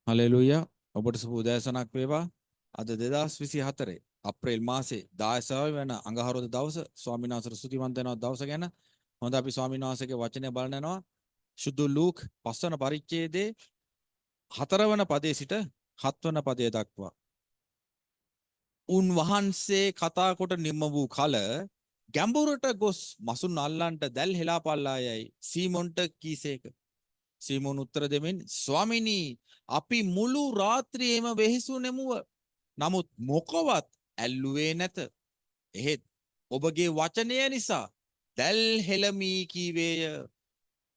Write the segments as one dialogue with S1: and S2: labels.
S1: Hallelujah ඔබට සුබ උදෑසනක් වේවා. අද 2024 අප්‍රේල් මාසේ 16 වෙනි අඟහරුවාදා දවස ස්වාමීන් වහන්සේට ස්තුතිවන්ත වෙනවා දවස ගැන. හොඳ අපි ස්වාමීන් වහන්සේගේ වචනය බලන යනවා. සුදු ලූක් 5 වන පරිච්ඡේදයේ 4 වන පදයේ සිට 7 වන පදය දක්වා. උන්වහන්සේ කතා කොට නිම වූ කල ගැඹුරට ගොස් මසුන් අල්ලන්ට දැල් හෙලාපල්ලායයි සීමොන්ට කීසේක. සීමොන් උත්තර දෙමින් ස්වාමිනී අපි මුළු රාත්‍රියේම වෙහෙසුනෙමුව. නමුත් මොකවත් ඇල්ලුවේ නැත. එහෙත් ඔබගේ වචනය නිසා දැල් හෙළමී කීවේය.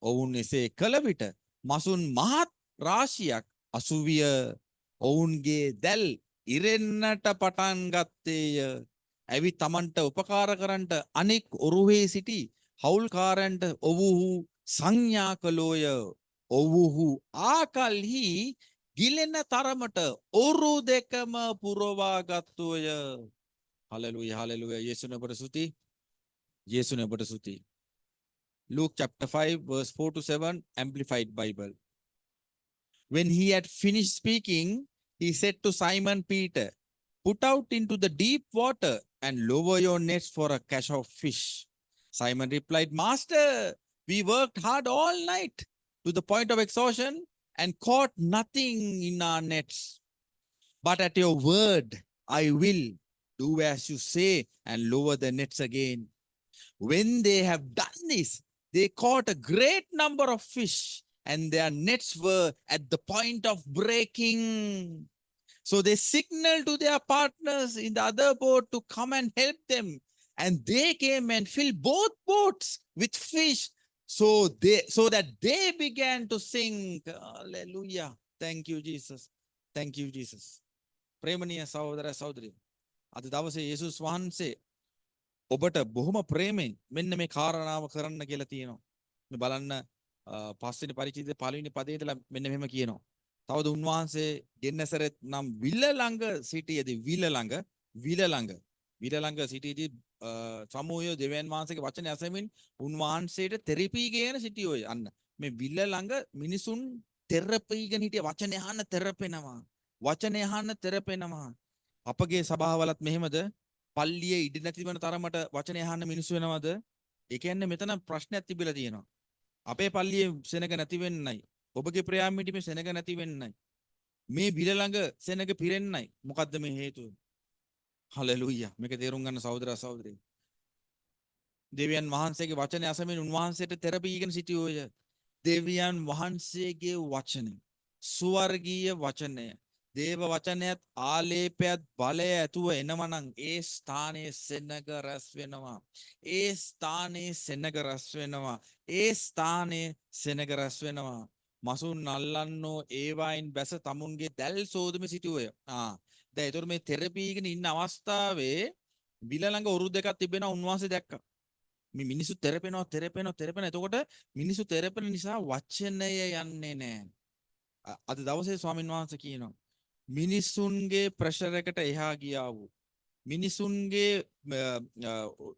S1: ඔවුන් එසේ කළ විට මසුන් මහත් රාශියක් අසුවිය. ඔවුන්ගේ දැල් ඉරෙන්නට පටන් ගත්තේය. ඇවිත් තමන්ට උපකාර කරන්නට අනෙක් ඔරුවේ සිටි හවුල්කාරයන්ට ඔවුහු සංඥා කළෝය. ඔවුහු ආකල්හි ගිලෙන තරමට ඔරු දෙකම පුරවා ගත්තෝය. හලෙලුයා හලෙලුයා යේසුනේ ඔබට ස්තුති. යේසුනේ ඔබට ස්තුති. Luke chapter 5 verse 4 to 7 amplified Bible. When he had finished speaking, he said to Simon Peter, put out into the deep water and lower your nets for a catch of fish. Simon replied, Master, we worked hard all night to the point of exhaustion and caught nothing in our nets. But at your word, I will do as you say and lower the nets again. When they have done this, they caught a great number of fish and their nets were at the point of breaking. So they signaled to their partners in the other boat to come and help them. And they came and filled both boats with fish. So that they began to sink. Hallelujah. Thank you, Jesus. Thank you, Jesus. ප්‍රේමණීය සහෝදර සහෝදරිය. අද දවසේ යේසුස් වහන්සේ ඔබට බොහොම ප්‍රේමෙන් මෙන්න මේ කාරණාව කරන්න කියලා තියෙනවා. මේ බලන්න පස්වෙනි පරිච්ඡේදයේ පළවෙනි පදයේ ඉඳලා මෙන්න මෙහෙම කියනවා. තවද උන්වහන්සේ ගෙන්නසරෙත් නම් විල ළඟ සිටියේදී විල ළඟ සිටියේදී සමූහය දෙවියන් වහන්සේගේ වචනය ඇසෙමින් උන්වහන්සේට තෙරපීගෙන සිටියෝය. අන්න මේ විල ළඟ මිනිසුන් තෙරපීගෙන හිටිය වචනය අහන්න තෙරපෙනවා. අපගේ සභාවලත් මෙහෙමද? පල්ලියේ ඉඩ නැති වෙන තරමට වචනය අහන්න මිනිස්සු වෙනවද? ඒ කියන්නේ මෙතන ප්‍රශ්නයක් තිබිලා තියෙනවා. අපේ පල්ලියේ සෙනග නැති වෙන්නයි. ඔබගේ ප්‍රයාමිටිමේ සෙනග නැති වෙන්නයි. මේ විල ළඟ සෙනග පිරෙන්නයි. මොකද්ද මේ හේතුව? හලෙලුයා. මේක තේරුම් ගන්න සහෝදර සහෝදරිය. දෙවියන් වහන්සේගේ වචනය අසමින් උන්වහන්සේට තෙරපීගෙන සිටියෝය. දෙවියන් වහන්සේගේ වචනය, සුවර්ගීය වචනය, දේව වචනයත් ආලේපයත් බලය ඇතුව එනවනම් ඒ ස්ථානයේ සෙනග රැස් වෙනවා. ඒ ස්ථානයේ සෙනග රැස් වෙනවා. ඒ ස්ථානයේ සෙනග රැස් වෙනවා. මසුන් අල්ලන්නෝ ඒවායින් බැස තමුන්ගේ දැල් සෝදමේ සිටියෝය. දැන් ඒතර මේ තෙරපීගෙන ඉන්න අවස්ථාවේ විල ළඟ ඔරු දෙකක් තිබෙනවා. උන්වහන්සේ දැක්කා. මේ මිනිස්සු තෙරපෙනවා. එතකොට මිනිස්සු තෙරපෙන නිසා වචනය යන්නේ නැහැ. අද දවසේ ස්වාමීන් වහන්සේ කියනවා මිනිසුන්ගේ ප්‍රෙෂර් එකට එහා ගියා වූ මිනිසුන්ගේ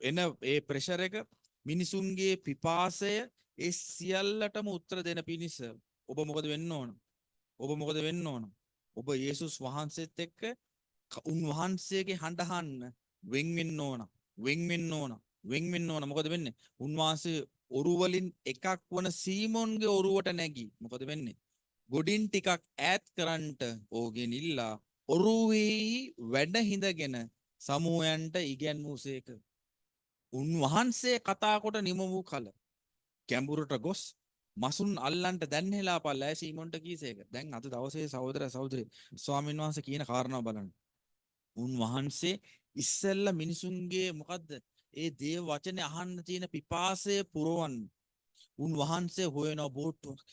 S1: එන ඒ ප්‍රෙෂර් එක මිනිසුන්ගේ පිපාසය ඒ සියල්ලටම උත්තර දෙන පිණිස ඔබ මොකද වෙන්න ඕන? ඔබ යේසුස් වහන්සේත් එක්ක උන්වහන්සේගේ හඬ අහන්න වෙන් වෙන්න ඕන. මොකද වෙන්නේ? උන්වහන්සේ ඔරු වලින් එකක් වන සීමොන්ගේ ඔරුවට නැගී මොකද වෙන්නේ? ගොඩින් ටිකක් ඈත් කරන්නට ඕගෙන ඉල්ලා ඔරුවේ වැඩ හිඳගෙන සමූහයන්ට ඉගැන්වූසේක. උන්වහන්සේ කතා කොට නිම වූ කල ගැඹුරට ගොස් මසුන් අල්ලන්ට දැන් හෙලා පල්ලා සීමොන්ට කීසේක. දැන් අද දවසේ සහෝදර සහෝදරිය ස්වාමීන් වහන්සේ කියන කාරණාව බලන්න. උන්වහන්සේ ඉස්සෙල්ලා මිනිසුන්ගේ මොකද්ද? ඒ දේව වචනේ අහන්න තියෙන පිපාසය පුරවන්න උන්වහන්සේ හොයන බෝට්ටුවක්.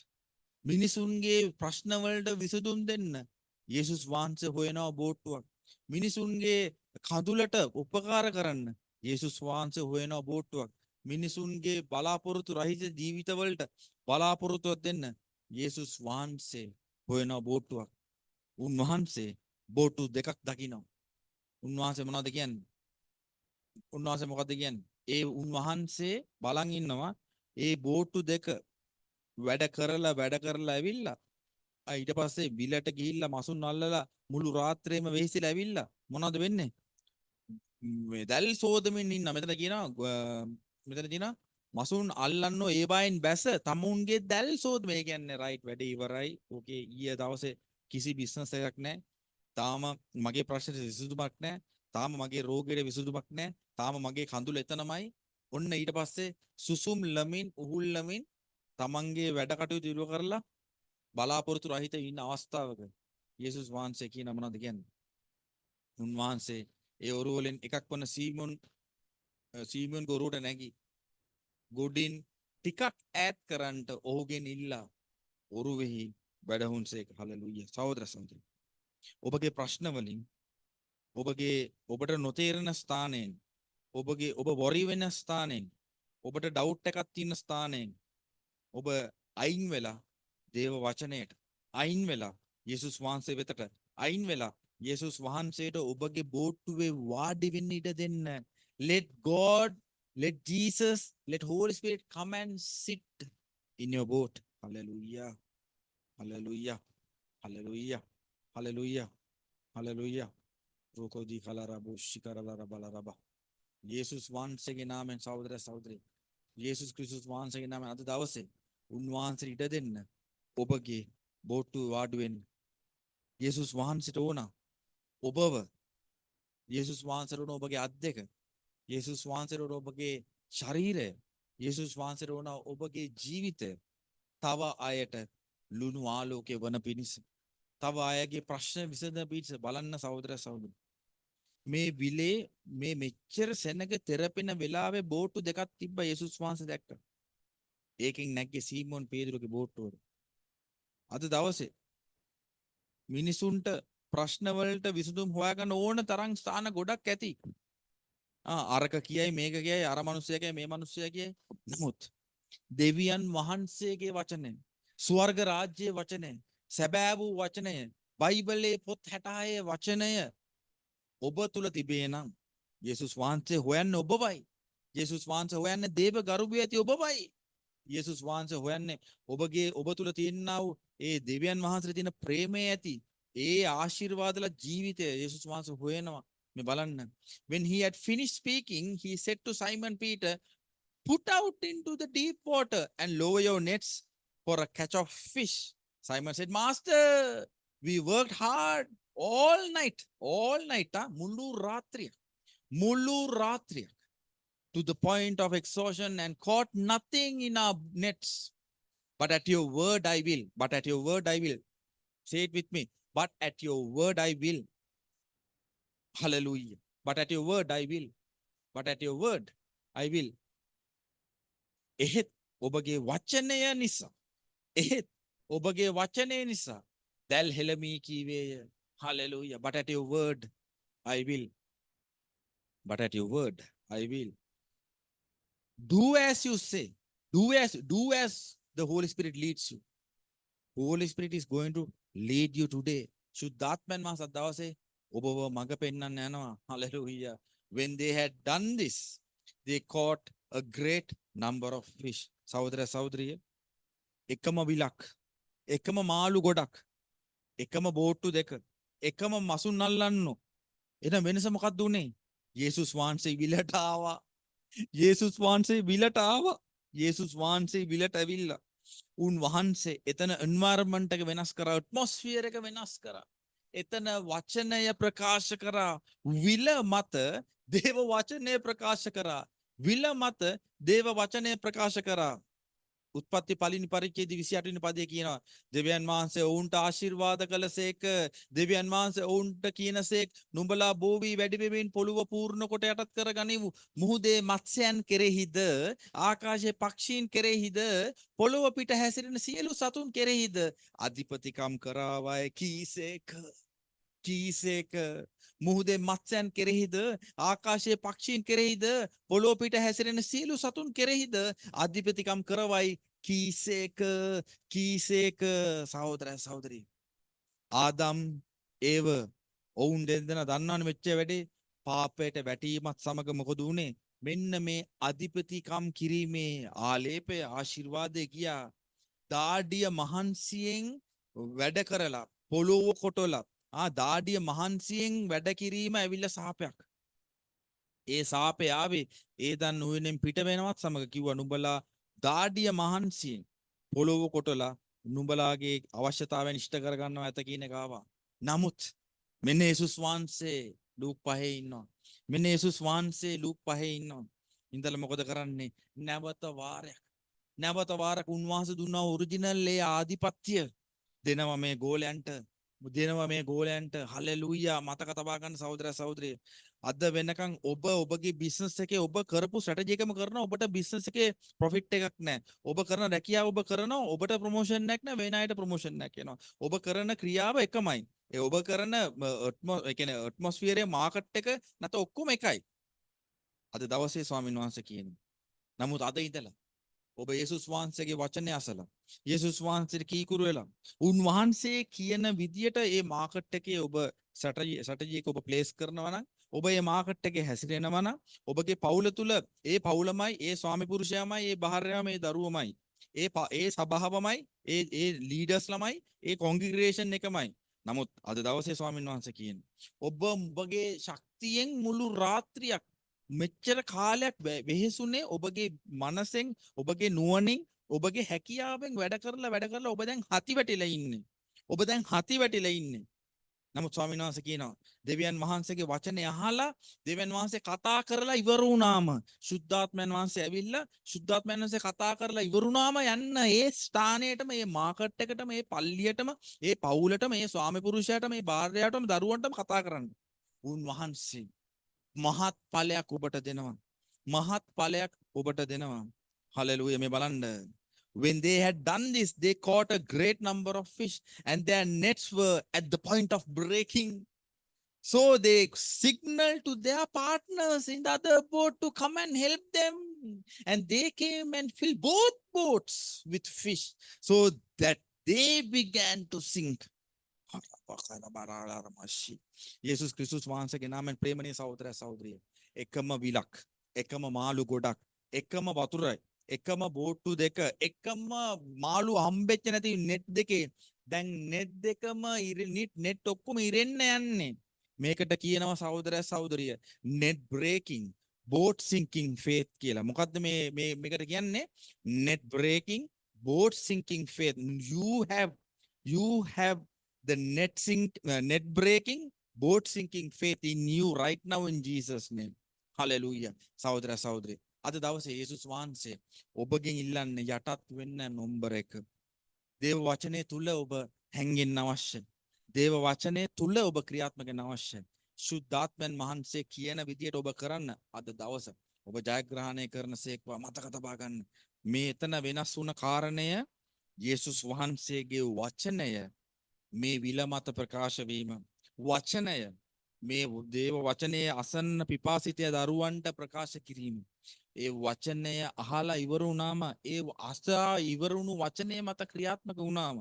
S1: මිනිසුන්ගේ ප්‍රශ්නවලට විසඳුම් දෙන්න යේසුස් වහන්සේ හොයනවා බෝට්ටුවක්. මිනිසුන්ගේ කඳුලට උපකාර කරන්න යේසුස් වහන්සේ හොයනවා බෝට්ටුවක්. මිනිසුන්ගේ බලාපොරොත්තු රහිත ජීවිතවලට බලාපොරොත්තුවක් දෙන්න යේසුස් වහන්සේ හොයනවා බෝට්ටුවක්. උන්වහන්සේ බෝට්ටු දෙකක් දකිනවා. උන්වහන්සේ මොනවද කියන්නේ? උන්වහන්සේ මොකද්ද කියන්නේ? ඒ උන්වහන්සේ බලන් ඉන්නවා ඒ බෝට්ටු දෙක වැඩ කරලා ඇවිල්ලා ඊට පස්සේ විලට ගිහිල්ලා මසුන් අල්ලලා මුළු රාත්‍රියේම වෙහිසිලා ඇවිල්ලා මොනවද වෙන්නේ? මේ දැල් සෝදමින් ඉන්න මෙතන කියනවා මෙතන කියනවා මසුන් අල්ලන්නෝ ඒ බයින් බැස තමුන්ගේ දැල් සෝදම. ඒ කියන්නේ රයිට් වැඩේ ඉවරයි. ඕකේ ඊයේ දවසේ කිසි බිස්නස් එකක් නැහැ. තාම මගේ ප්‍රශ්නෙට විසඳුමක් නැහැ. තාම මගේ රෝගෙට විසඳුමක් නැහැ. තාම මගේ කඳුල එතනමයි. ඔන්න ඊට පස්සේ සුසුම් ලමින් උහුල් ලමින් තමන්ගේ වැඩ කටයුතු ඉවර කරලා බලාපොරොත්තු රහිත ඉන්න අවස්ථාවක යේසුස් වහන්සේ කියන මොනවද කියන්නේ? උන්වහන්සේ ඒ ඔරුවලින් එකක් වන සීමොන් ගොරුවට නැගී ගොඩින් ටිකක් ඈත් කරන්නට ඔහුගෙන් ඉල්ලා ඔරුවෙහි වැඩහුන්සේක. හලෙලූයා. සහෝදර සහෝදරි, ඔබගේ ප්‍රශ්න වලින් ඔබට නොතේරෙන ස්ථානයෙන් ඔබ වොරි වෙන ස්ථානයෙන් ඔබට ඩවුට් එකක් තියෙන ස්ථානයෙන් ඔබ අයින් වෙලා දේව වචනයට අයින් වෙලා යේසුස් වහන්සේ වෙතට අයින් වෙලා යේසුස් වහන්සේට ඔබගේ බෝට්ටුවේ වාඩි වෙන්න ඉඩ දෙන්න. Let God, let Jesus, let Holy Spirit come and sit in your boat. Hallelujah. Hallelujah. Hallelujah. Hallelujah. Hallelujah. රෝකෝදී කලාරබෝ ශිකරලරබලරබ. යේසුස් වහන්සේගේ නාමයෙන් සහෝදර සහෝදරි, යේසුස් ක්‍රිස්තුස් වහන්සේගේ නාමයෙන් අද දවසේ උන්වහන්සේට ඉඩ දෙන්න ඔබගේ බෝට්ටුවේ වාඩි වෙන්න. යේසුස් වහන්සේට ඕන ඔබව, යේසුස් වහන්සේට ඕන ඔබගේ අත් දෙක, යේසුස් වහන්සේට ඕන ඔබගේ ශරීරය, යේසුස් වහන්සේට ඕන ඔබගේ ජීවිතය තව අයට ලුණු ආලෝකයේ වන පිණිස, තව අයගේ ප්‍රශ්න විසඳ පිණිස. බලන්න සහෝදර සහෝදරි, මේ විලේ මේ මෙච්චර සෙනඟ තෙරපෙන වෙලාවේ බෝට්ටු දෙකක් තිබ්බ යේසුස් වහන්සේ දැක්කා. ඒකෙන් නැග්ගේ සීමෝන් පේදුරුගේ බෝට්ටුවට. අද දවසේ මිනිසුන්ට ප්‍රශ්න වලට විසඳුම් හොයාගන්න ඕන තරම් ස්ථාන ගොඩක් ඇති. අරක කියයි මේක කියයි අර මිනිස්සයා කියයි මේ මිනිස්සයා කියයි. නමුත් දෙවියන් වහන්සේගේ වචනය, ස්වර්ග රාජ්‍යයේ වචනය, සැබෑ වූ වචනය, බයිබලයේ පොත් 66 වචනය ඔබ තුල තිබේ නම් යේසුස් වහන්සේ හොයන්නේ ඔබවයි. යේසුස් වහන්සේ හොයන්නේ දේව ගරුබිය ඇති ඔබවයි. යේසුස් වහන්සේ හොයන්නේ ඔබ තුල තියෙනා වූ ඒ දෙවියන් වහන්සේට තියෙන ප්‍රේමය ඇති ඒ ආශිර්වාදල ජීවිතය යේසුස් වහන්සේ හොයනවා. මේ බලන්න. When he had finished speaking, he said to Simon Peter, put out into the deep water and lower your nets for a catch of fish. Simon said, Master, we worked hard all night. Mullu ratriya to the point of exhaustion and caught nothing in our nets. But at your word I will. Say it with me. But at your word I will. Hallelujah. But at your word I will. එහෙත් ඔබගේ වචනය නිසා දැල් හෙළමී කීවේය. Hallelujah. But at your word I will. Do as you say. Do as the Holy Spirit leads you. Holy Spirit is going to lead you today. ශුද්ධාත්මයන් වහන්සේ දවසේ ඔබව මඟ පෙන්වන්න යනවා. Hallelujah. When they had done this, they caught a great number of fish. සහෝදර සහෝදරිය, එකම විලක්, එකම මාළු ගොඩක්, එකම බෝට්ටු දෙක, එකම මසුන් අල්ලන්නෝ. එන වෙනස මොකක්ද උනේ? යේසුස් වහන්සේ විලට ආවා. යේසුස් වහන්සේ විලට ඇවිල්ලා උන්වහන්සේ එතන එන්වයරන්මන්ට් එක වෙනස් කරා, ඇට්මොස්ෆියර් එක වෙනස් කරා. එතන වචනය ප්‍රකාශ කරා. විල මත දේව වචනය ප්‍රකාශ කරා. උත්පත්ති පළවෙනි පරිච්ඡේදය 28 වෙනි පදයේ කියනවා, දෙවියන් වහන්සේ ඔවුන්ට ආශිර්වාද කළසේක. දෙවියන් වහන්සේ ඔවුන්ට කියනසේක, නුඹලා බෝ වී වැඩි වෙමින් පොළොව පූර්ණ කොට යටත් කරගනිව්. මුහුදේ මත්ස්‍යයන් කෙරෙහිද, ආකාශයේ පක්ෂීන් කෙරෙහිද, පොළොව පිට හැසිරෙන සියලු සතුන් කෙරෙහිද අධිපතිකම් කරවයි කීසේක. මුහුදේ මත්ස්‍යයන් කෙරෙහිද, ආකාශයේ පක්ෂීන් කෙරෙහිද, පොළොව පිට හැසිරෙන සියලු සතුන් කෙරෙහිද අධිපතිකම් කරවයි කීසේක. සහෝදර සහෝදරි, ආදම් ඒව ඔවුන් දෙන්නා දන්නවනේ වෙච්ච වැඩේ. පාපයට වැටීමත් සමග මොකද වුනේ? මෙන්න මේ අධිපතිකම් කිරීමේ ආලේපය ආශිර්වාදය ගියා. දාඩිය මහන්සියෙන් වැඩ කරලා පොළොව කොටලා දාඩිය මහන්සියෙන් වැඩ කිරීම ඇවිල්ලා සාපයක්. ඒ සාපේ ආවේ ඒ දන් උයනෙන් පිට වෙනවත් සමග කිව්වා නුඹලා දාඩිය මහන්සියෙන් පොළොව කොටලා නුඹලාගේ අවශ්‍යතාවයන් ඉෂ්ට කරගන්නවා ඇත කියන එක ආවා. නමුත් මෙන්න යේසුස් වහන්සේ ලූක් 5 ඉන්නවා. මෙන්න යේසුස් වහන්සේ ලූක් 5 ඉන්නවා. ඉඳලා මොකද කරන්නේ? නැවත වාරක් උන්වහන්සේ දුන්නා ඔරිජිනල් ඒ ආධිපත්‍ය දෙනවා මේ ගෝලයන්ට. දෙනවා මේ ගෝලයන්ට. හලෙලූයා. මතක තබා ගන්න සහෝදර සහෝදරිය. අද වෙනකන් ඔබගේ බිස්නස් එකේ ඔබ කරපු ස්ට්‍රැටජි එකම කරනවා. ඔබට බිස්නස් එකේ ප්‍රොෆිට් එකක් නැහැ. ඔබ කරන රැකියාව ඔබ කරනවා. ඔබට ප්‍රොමෝෂන් එකක් නැහැ. වෙන අයට ප්‍රොමෝෂන් එකක් එනවා. ඔබ කරන ක්‍රියාව එකමයි. ඒ ඔබ කරන ඇට්මොස්ෆියරේ මාකට් එක නැත ඔක්කොම එකයි. අද දවසේ ස්වාමීන් වහන්සේ කියනවා. නමුත් අද ඉඳලා ඔබ යේසුස් වහන්සේගේ වචනය අසලා යේසුස් වහන්සේට කීකුරු වෙලා උන්වහන්සේ කියන විදියට ඒ මාකට් එකේ ඔබ ස්ට්‍රැටජි එක ඔබ ප්ලේස් කරනවා නම් ඔබ මේ මාකට් එකේ හැසිරෙනවා නම් ඔබගේ පවුල තුල ඒ පවුලමයි ඒ ස්වාමි පුරුෂයාමයි ඒ භාර්යාවමයි ඒ දරුවමයි ඒ සභාවමයි ඒ ලීඩර්ස් ළමයි ඒ කොන්ග්‍රිගේෂන් එකමයි. නමුත් අද දවසේ ස්වාමීන් වහන්සේ කියන්නේ ඔබ ඔබගේ ශක්තියෙන් මුළු රාත්‍රියක් මෙච්චර කාලයක් වෙහෙසුනේ ඔබගේ මනසෙන් ඔබගේ නුවණින් ඔබගේ හැකියාවෙන් වැඩ කරලා ඔබ දැන් හති වැටිලා ඉන්නේ. ඔබ දැන් හති වැටිලා ඉන්නේ. නමුත් ස්වාමීන් වහන්සේ කියනවා දෙවියන් වහන්සේගේ වචනේ අහලා දෙවියන් වහන්සේ කතා කරලා ඉවර වුණාම සුද්ධාත්මයන් වහන්සේ ඇවිල්ලා සුද්ධාත්මයන් වහන්සේ කතා කරලා ඉවර වුණාම යන්න ඒ ස්ථානයටම මේ මාකට් එකටම මේ පල්ලියටම ඒ පවුලටම මේ ස්වාමි පුරුෂයාටම මේ භාර්යාවටම දරුවන්ටම කතා කරන්න. උන්වහන්සේ මහත් ඵලයක් ඔබට දෙනවා. මහත් ඵලයක් ඔබට දෙනවා. හලෙලූයා. මේ බලන්න. When they had done this, they caught a great number of fish, and their nets were at the point of breaking. So they signaled to their partners in the other boat to come and help them. And they came and filled both boats with fish, so that they began to sink. යේසුස් ක්‍රිස්තුස් වහන්සේගේ නාමයෙන් ප්‍රේමණීය සහෝදර සහෝදරිය එකම විලක් එකම මාළු ගොඩක් එකම වතුරයි එකම බෝට්ටු දෙක එකම මාළු හම්බෙච්ච නැති නෙට් දෙකේ දැන් නෙට් දෙකම නෙට් ඔක්කොම ඉරෙන්න යන්නේ මේකට කියනවා සහෝදර සහෝදරිය net breaking boat sinking faith කියලා. මොකද්ද මේකට කියන්නේ net breaking boat sinking faith. You have the net breaking, boat sinking faith in you right now in Jesus' name. Hallelujah. සහෝදර සහෝදරි. අද දවසේ යේසුස් වහන්සේ ඔබගෙන් ඉල්ලන්නේ යටත් වෙන්න නම්බර 1. දේව වචනේ තුල ඔබ හැංගෙන්න අවශ්‍යයි. දේව වචනේ තුල ඔබ ක්‍රියාත්මක වෙන්න අවශ්‍යයි. සුද්ධාත්මයන් වහන්සේ කියන විදියට ඔබ කරන්න අද දවස ඔබ ජයග්‍රහණය කරනසේක්වා මතක තබා ගන්න. මේ එතන වෙනස් වුණ කාරණය යේසුස් වහන්සේගේ වචනය මේ විල මත ප්‍රකාශ වීම වචනය මේ දේව වචනයේ අසන්න පිපාසිතය දරුවන්ට ප්‍රකාශ කිරීම ඒ වචනය අහලා ඉවර වුණාම ඒ අසා ඉවර වුණු වචනය මත ක්‍රියාත්මක වුණාම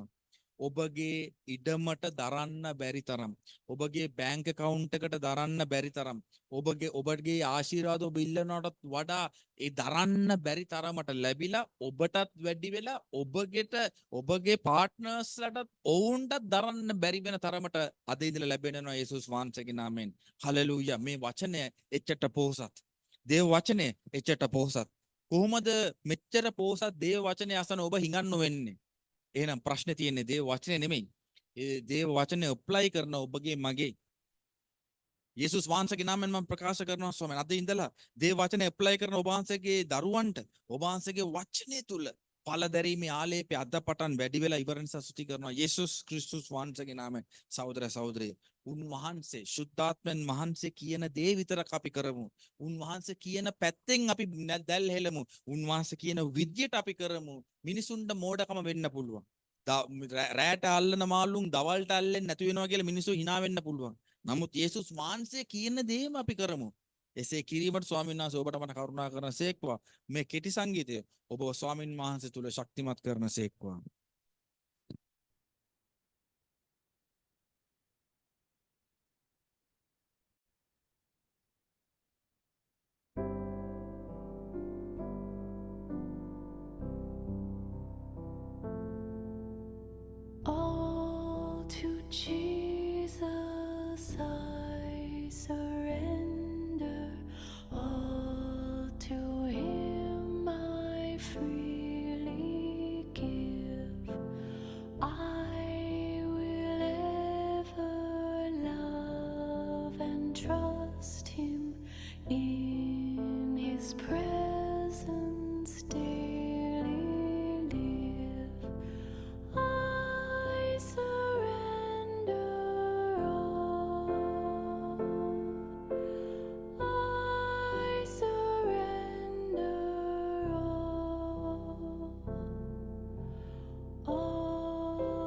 S1: ඔබගේ ඉඩමට දරන්න බැරි තරම් ඔබගේ බැංක් account එකට දරන්න බැරි තරම් ඔබගේ ආශිර්වාද ඔබ ඉල්ලනටත් වඩා ඒ දරන්න බැරි තරමට ලැබිලා ඔබටත් වැඩි වෙලා ඔබගේ පාර්ට්නර්ස්ලටත් ඔවුන්ටත් දරන්න බැරි වෙන තරමට අද ඉඳලා ලැබෙනවා යේසුස් වහන්සේගේ නාමයෙන්. හලෙලූයා. මේ වචනය එච්චට පොහොසත්. දේව වචනය එච්චට පොහොසත්. කොහොමද මෙච්චර පොහොසත් දේව වචනය අසන ඔබ හිඟන්න වෙන්නේ? එහෙනම් ප්‍රශ්නේ තියෙන්නේ දේව වචනේ නෙමෙයි. ඒ දේව වචනේ ඇප්ලයි කරන ඔබගේ මගේ යේසුස් වහන්සේගේ නාමයෙන් මම ප්‍රකාශ කරනවා ස්වාමීන් අද ඉඳලා දේව වචනේ ඇප්ලයි කරන ඔබ වහන්සේගේ දරුවන්ට ඔබ වහන්සේගේ වචනේ තුල පළදැරීමේ ආලේපය අද පටන් වැඩි වෙලා ඉවර නිසා ස්තුති කරනවා යේසුස් ක්‍රිස්තුස් වහන්සේගේ නාමයෙන්. සහෝදර සහෝදරිය උන්වහන්සේ ශුද්ධාත්මයන් වහන්සේ කියන දේ විතරක් අපි කරමු. උන්වහන්සේ කියන පැත්තෙන් අපි දැල් හෙලමු. උන්වහන්සේ කියන විදියට අපි කරමු. මිනිසුන්ට මෝඩකම වෙන්න පුළුවන්. රැට අල්ලන මාළුන් දවල්ට අල්ලෙන්නේ නැති වෙනවා කියලා මිනිස්සු hina වෙන්න පුළුවන්. නමුත් යේසුස් වහන්සේ කියන දේම අපි කරමු. එසේ කිරීමට ස්වාමීන් වහන්සේ ඔබට මට කරුණා කරනසේක්වා. මේ කෙටි සංගීතය ඔබ ස්වාමීන් වහන්සේ තුල ශක්තිමත් කරනසේක්වා.
S2: All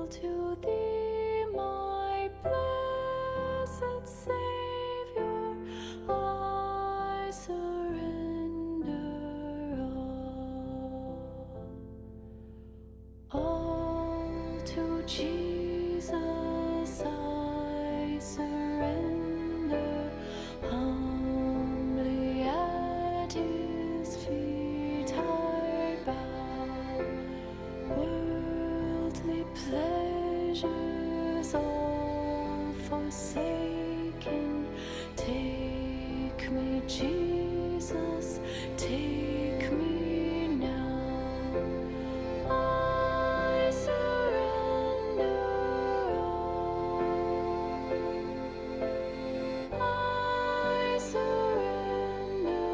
S2: to thee, my blessed Savior, I surrender all to Jesus I surrender, humbly at his feet I bow. Worldly pleasures all forsaken, take me, Jesus, take me now. I surrender all. I surrender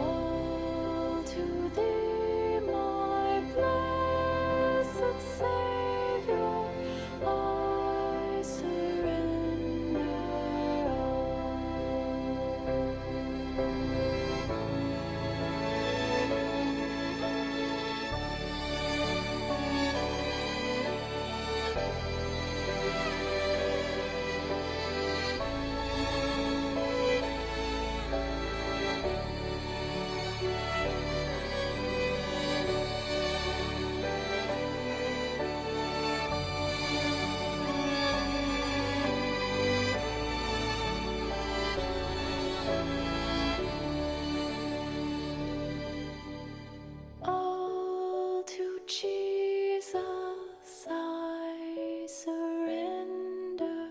S2: all to thee, my blessed Savior. I surrender all to Jesus I surrender.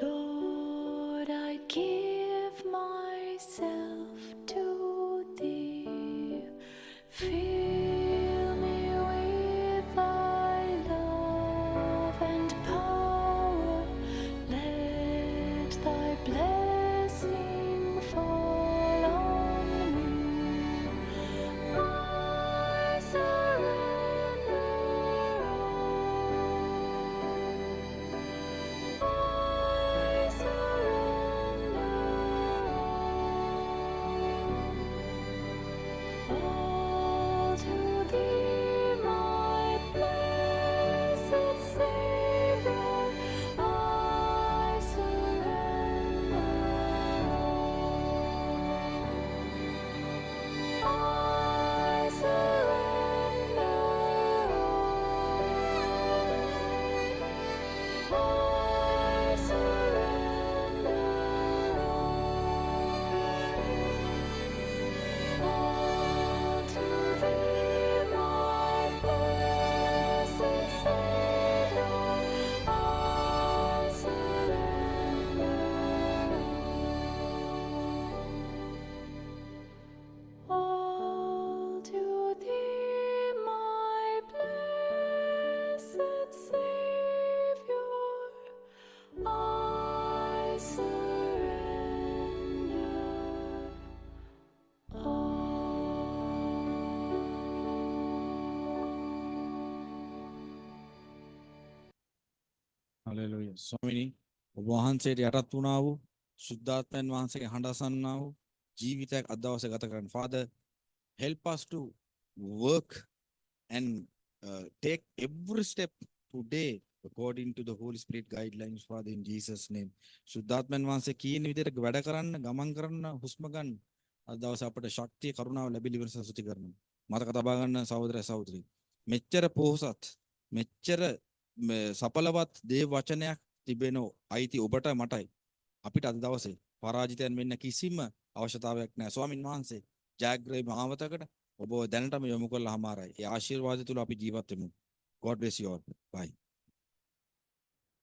S2: Lord, I give myself to thee. Fill me with thy love and power. Let thy blessing fall on me. I surrender all. I surrender all to thee, my blessed Savior. I surrender all. I surrender all. I surrender all to thee, my blessed Savior. I surrender all to thee, my blessed Savior. I surrender
S1: hallelujah. ස්වාමිනී ඔබ වහන්සේට යටත් වුණා වූ සුද්ධාත්මයන් වහන්සේගේ හඬ අසන්නා වූ ජීවිතයක් අද දවසේ ගත කරන්න. Father, help us to work and take every step today according to the Holy Spirit guidelines, Father, in Jesus name. සුද්ධාත්මයන් වහන්සේ කියන විදිහට වැඩ කරන්න, ගමන් කරන්න, හුස්ම ගන්න අද දවසේ අපට ශක්තිය කරුණාව ලැබිලි වෙන සතුටි කරනවා. මතක තබා ගන්න සහෝදර සහෝදරි. මෙච්චර පොහොසත්, මෙච්චර සඵලවත් දේව වචනයක් තිබෙන අයිති ඔබට මටයි. අපිට අද දවසේ පරාජිතයන් වෙන්න කිසිම අවශ්‍යතාවයක් නැහැ. ස්වාමින් වහන්සේ ජයග්‍රහී මාවතකට ඔබ දැනටම යොමු කළා හමාරයි. ඒ ආශිර්වාදය තුල අපි ජීවත් වෙමු. God bless you all. Bye.